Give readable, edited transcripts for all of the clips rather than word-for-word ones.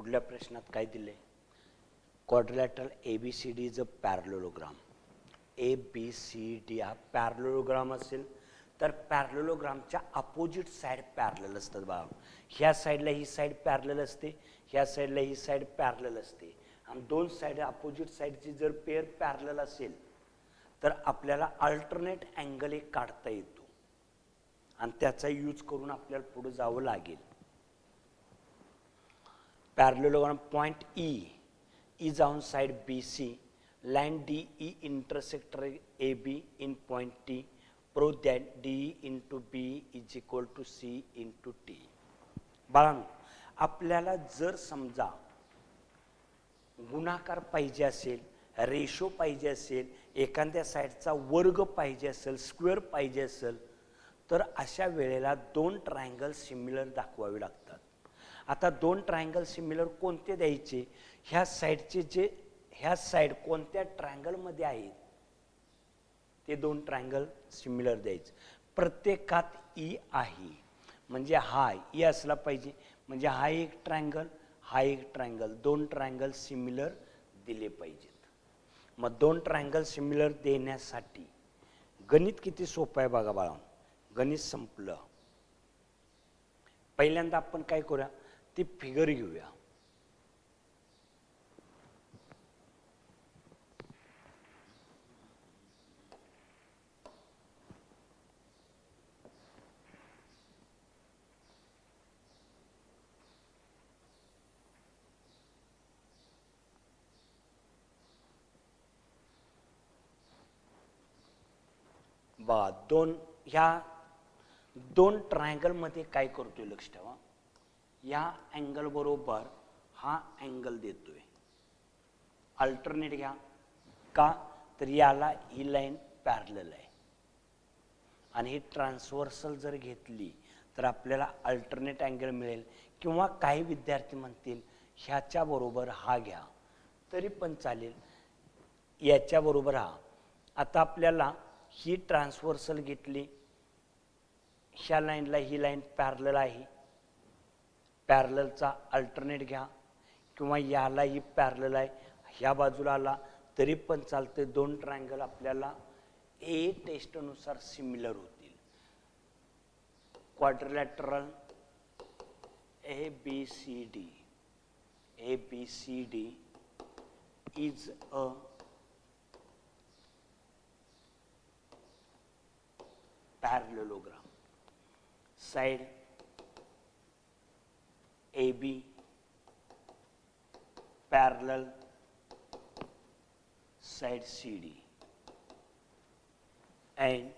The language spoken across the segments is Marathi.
पुढल्या प्रश्नात काय दिले? Quadrilateral ABCD is a parallelogram. ABCD हा पॅरलोग्राम असेल तर पॅरलोग्रामच्या अपोजिट साईड पॅरलल असतात बघा. ह्या साईडला ही साईड पॅरलल असते, ह्या साईडला ही साईड पॅरलल असते. आणि दोन साईड अपोजिट साईडची जर पेअर पॅरलल असेल तर आपल्याला अल्टरनेट अँगल एक काढता येतो आणि त्याचा यूज करून आपल्याला पुढे जावं लागेल. Parallelogram point E is on side BC. Line DE intersect AB in point T. Prove that DE into B is equal to C into T. बाळांनो, आपल्याला जर समजा गुणाकार पाहिजे असेल, रेशो पाहिजे असेल, एखाद्या साईडचा वर्ग पाहिजे असेल, स्क्वेअर पाहिजे असेल, तर अशा वेळेला दोन ट्रायंगल सिमिलर दाखवावे लागतात. आता दोन ट्रायंगल सिमिलर कोणते द्यायचे? ह्या साईडचे जे ह्या साईड कोणत्या ट्रायंगलमध्ये आहेत ते दोन ट्रायंगल सिमिलर द्यायचे. प्रत्येकात ई आहे म्हणजे हा ई असला पाहिजे, म्हणजे हा एक ट्रायंगल, हा एक ट्रायंगल, दोन ट्रायंगल सिमिलर दिले पाहिजेत. मग दोन ट्रायंगल सिमिलर देण्यासाठी गणित किती सोपं आहे बघा बाळा. गणित संपलं. पहिल्यांदा आपण काय करूया, ती फिगर घेऊया. ह्या दोन ट्रायंगल मध्ये काय करतोय लक्ष ठेवा. या अँगल बरोबर हा अँगल देतोय, अल्टरनेट घ्या. का तर याला ही लाईन पॅरलल आहे आणि ही ट्रान्सव्हर्सल जर घेतली तर आपल्याला अल्टरनेट अँगल मिळेल. किंवा काही विद्यार्थी म्हणतील ह्याच्या बरोबर हा घ्या तरी पण चालेल, याच्या बरोबर हा. आता आपल्याला ही ट्रान्सव्हर्सल घेतली, ह्या लाईनला ही लाईन पॅरलल आहे, पॅरललचा अल्टरनेट घ्या. किंवा याला ही पॅरलल आहे, ह्या बाजूला आला तरी पण चालते. दोन ट्रायंगल आपल्याला ए टेस्टनुसार सिमिलर होतील. Quadrilateral ABCD is a parallelogram. Side AB parallel side CD and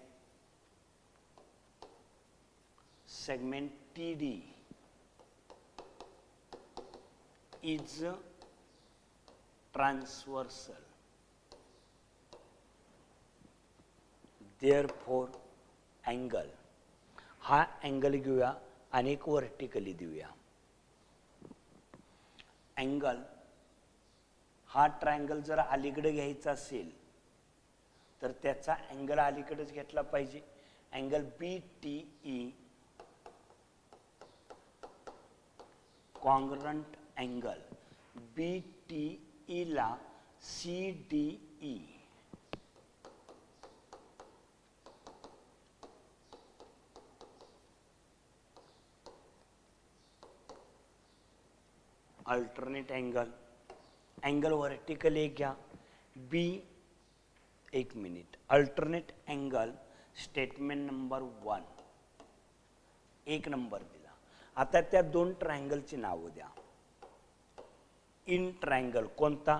segment TD is transversal. Therefore angle, हा अँगल घेऊया आणि एक व्हर्टिकली देऊया. अँगल हा ट्रायंगल जर अलीकडे घ्यायचा असेल तर त्याचा अँगल अलीकडेच घेतला पाहिजे. Angle BTE congruent angle BTE ला CDE alternate angle. Angle vertical एक घ्या बी. एक minute. Alternate angle statement number 1 एक नंबर दिला. आता त्या दोन ट्रायंगलची नावं द्या. इन ट्रायंगल कोणता?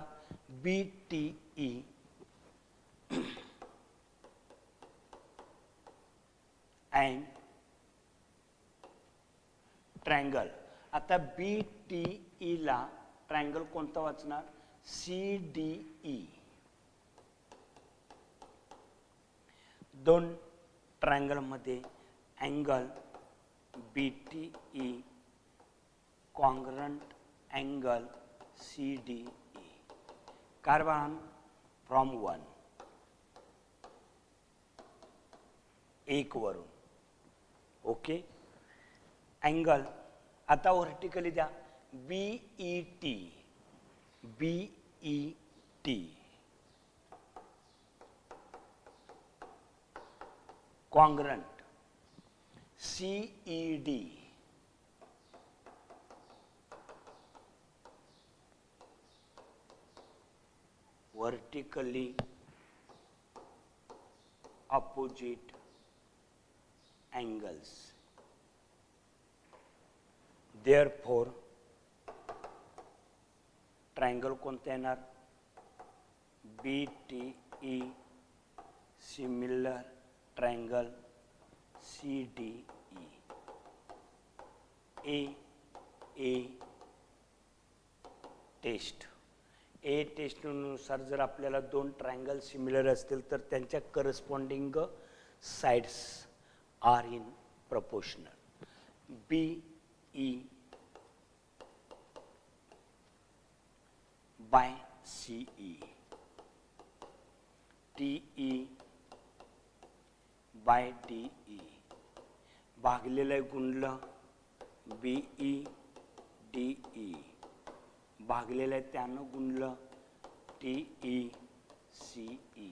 BTE and triangle. आता BTE ला ट्रायंगल कोणता वाचणार? CDE. दोन ट्रायंगल मध्ये angle BTE congruent angle CDE. Carbon from 1 एक वरून. ओके. अँगल आता व्हर्टिकली द्या. BET, BET, congruent, CED, vertically opposite angles. Therefore, triangle कोणता येणार? BTE similar triangle CDE. A test. A टेस्टनुसार जर आपल्याला दोन ट्रायंगल सिमिलर असतील तर त्यांच्या corresponding sides are in proportional. BE by CE, TE bye DE, भागलेलं आहे गुणलं BE DE, भागलेलं आहे त्यानं गुणलं TE CE.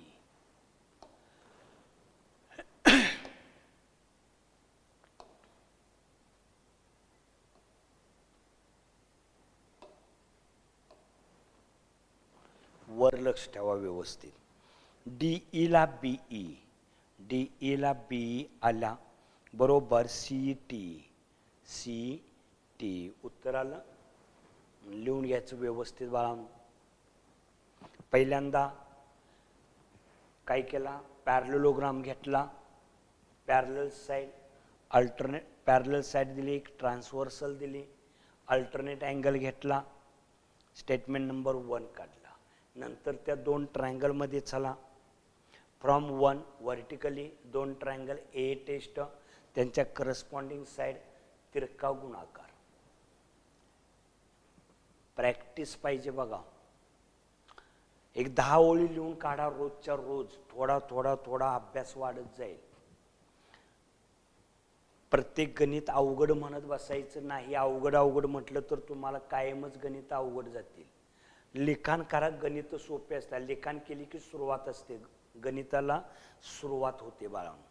वर लक्ष ठेवा व्यवस्थित. DE ला BE, DE ला BE आला बरोबर CT, CT. उत्तर आलं. लिहून घ्यायचं व्यवस्थित बाळांनो. पहिल्यांदा काय केला? पॅरलेलोग्राम घेतला, parallel side, alternate parallel side दिली, एक ट्रान्सव्हर्सल दिली, अल्टरनेट अँगल घेतला, स्टेटमेंट नंबर 1 काढला. नंतर त्या दोन ट्रायंगलमध्ये चला, फ्रॉम 1 व्हर्टिकली दोन ट्रायंगल ए टेस्ट, त्यांच्या करस्पॉन्डिंग साइड तिरका गुणाकार. प्रॅक्टिस पाहिजे बघा. एक 10 ओळी लिहून काढा रोजच्या रोज. थोडा थोडा थोडा अभ्यास वाढत जाईल. प्रत्येक गणित अवघड म्हणत बसायचं नाही. अवघड म्हटलं तर तुम्हाला कायमच गणित अवघड जातील. लिखाण करा, गणित सोपे असतात. लिखाण केली की सुरुवात असते, गणिताला सुरुवात होते बाळांनो.